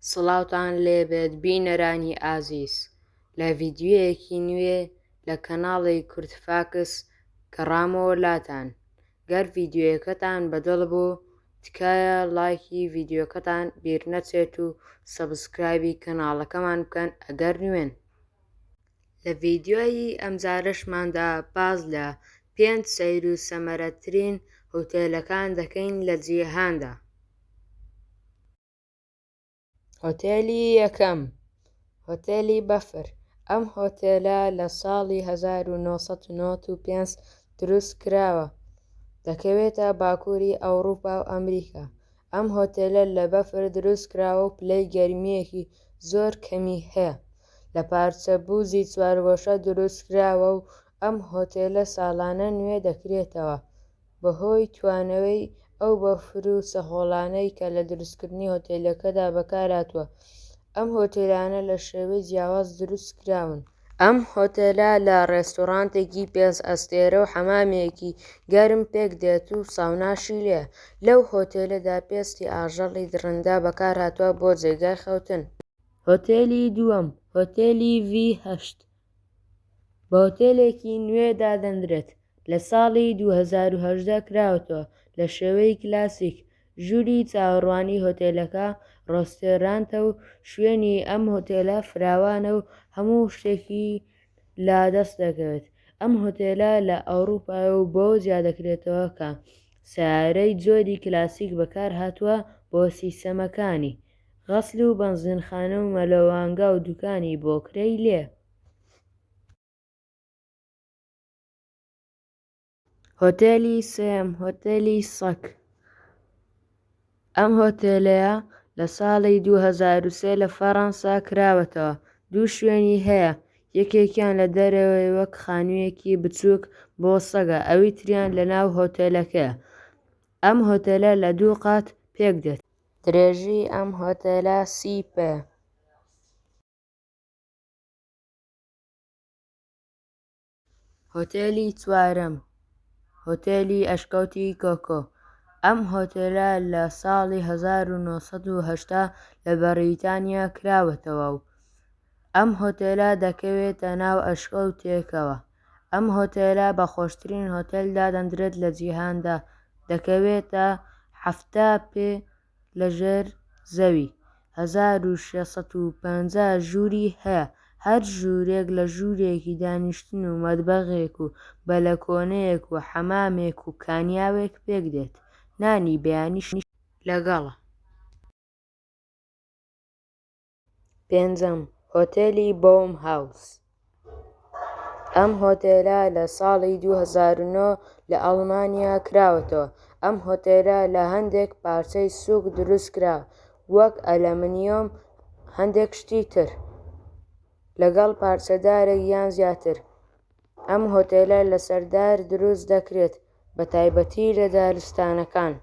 سڵاوتان لێبێت بینەرانی ئازیز لە ڤیدیۆیەکی نوێ لە کەناڵی کورتفاکس گەڕامەوە لاتان. گەر ڤیدیۆیەکەتان بەدڵ بوو تکایە لایکی ڤیدیۆکەتان بیر نەچێت و سەبسکرایبی کەناڵەکەمان بکەن ئەگەر نوێن. لە ڤیدیۆی ئەمجارەشماندا باس لە 5 سەیر و سەمەرەترین هۆتێلەکان دەکەین لە جیهاندا. هۆتێلی یەکەم، هۆتێلی بەفر. ئەم هۆتێلە لە ساڵی 1995 دروست کراوە، دەکەوێتە باکووری ئەوروپا و ئەمریکا. ئەم هۆتێلە لە بەفر دروست کراوە و پلەی گەرمییەکی زۆر کەمی هەیە. لە پارچە بووزی چوارگۆشە دروست کراوە و ئەم هۆتێلە ساڵانە نوێ دەکرێتەوە بەهۆی توانەوەی ئەو بەفر و سەهۆڵانەی کە لە دروستکردنی هۆتێلەکەدا بەکارهاتووە. ئەم هۆتێلانە لە شێوەی جیاواز دروست کراون. ئەم هۆتێلە لە ڕێستۆرانتێکی 5 ئەستێرە و حەمامێکی گەرم پێک دێت و ساوناشی لێیە. لەو هۆتێلەدا پێستی ئاژەڵی درەندا بەکارهاتووە بۆ جێگای خەوتن. هۆتێلی دووەم، هۆتێلی V8 بە هۆتێلێکی نوێ دادەنرێت. لە ساڵی 2018 کراوەتەوە لە شێوەی کلاسیک. ژووری چاوەڕوانی هۆتێلەکە ڕێستۆرانتە و شوێنی ئەم هۆتێلە فراوانە و هەموو شتێکی لادەست دەکەوێت. ئەم هۆتێلە لە ئەوروپایە و بۆ زیادەکرێتەوە کە سەیارەی جۆری کلاسیک بەکارهاتووە بۆ سیستەمەکانی غەسل و بەنزینخانە و مەلەوانگە و دوکانی بۆ کرێی لێ. هۆتێلی سێم، هۆتێلی سەک. ئەم هۆتێلەیە لە ساڵی 2003 لە فەڕەنسا کراوەتەوە. دوو شوێنی هەیە، یەکێکیان لە دەرەوەی وەک خانوویەکی بچووک بۆ سەگە، ئەوی تریان لە ناو هۆتێلەکەیە. ئەم هۆتێلە لە 2 قات پێک دێت. درێژی ئەم هۆتێلە 30 پێ. هۆتێلی چوارەم، هۆتێلی ئەشکەوتی کۆکۆ. ئەم هۆتێلە لە ساڵی 1980 لە بەریتانیا کراوەتەوە و ئەم هۆتێلە دەکەوێتە ناو ئەشکەوتێکەوە. ئەم هۆتێلە بە خۆشترین هۆتێل دادەنرێت لە جیهاندا، دەکەوێتە 70 پێ لەژێر زەوی. 1650 ژووری هەیە، هەر ژوورێک لە ژوورێکی دانیشتن و مەتبەخێک و بەلەکۆنەیەک و حەمامێک و کانیاوێک پێک دێت. نانی بەیانیش لەگەڵە. پێنجەم، هۆتێلی بۆم هاوس. ئەم هۆتێلە لە ساڵی 2009 لە ئەڵمانیا کراوەتەوە. ئەم هۆتێلە لە هەندێک پارچەی سووک دروست کراوە، وەک ئەلەمنیۆم هەندێک شتی تر، لەگەڵ پارچەدارێک یان زیاتر. ئەم هۆتێلە لە سەردار دروست دەکرێت، بە تایبەتی لە دارستانەکان.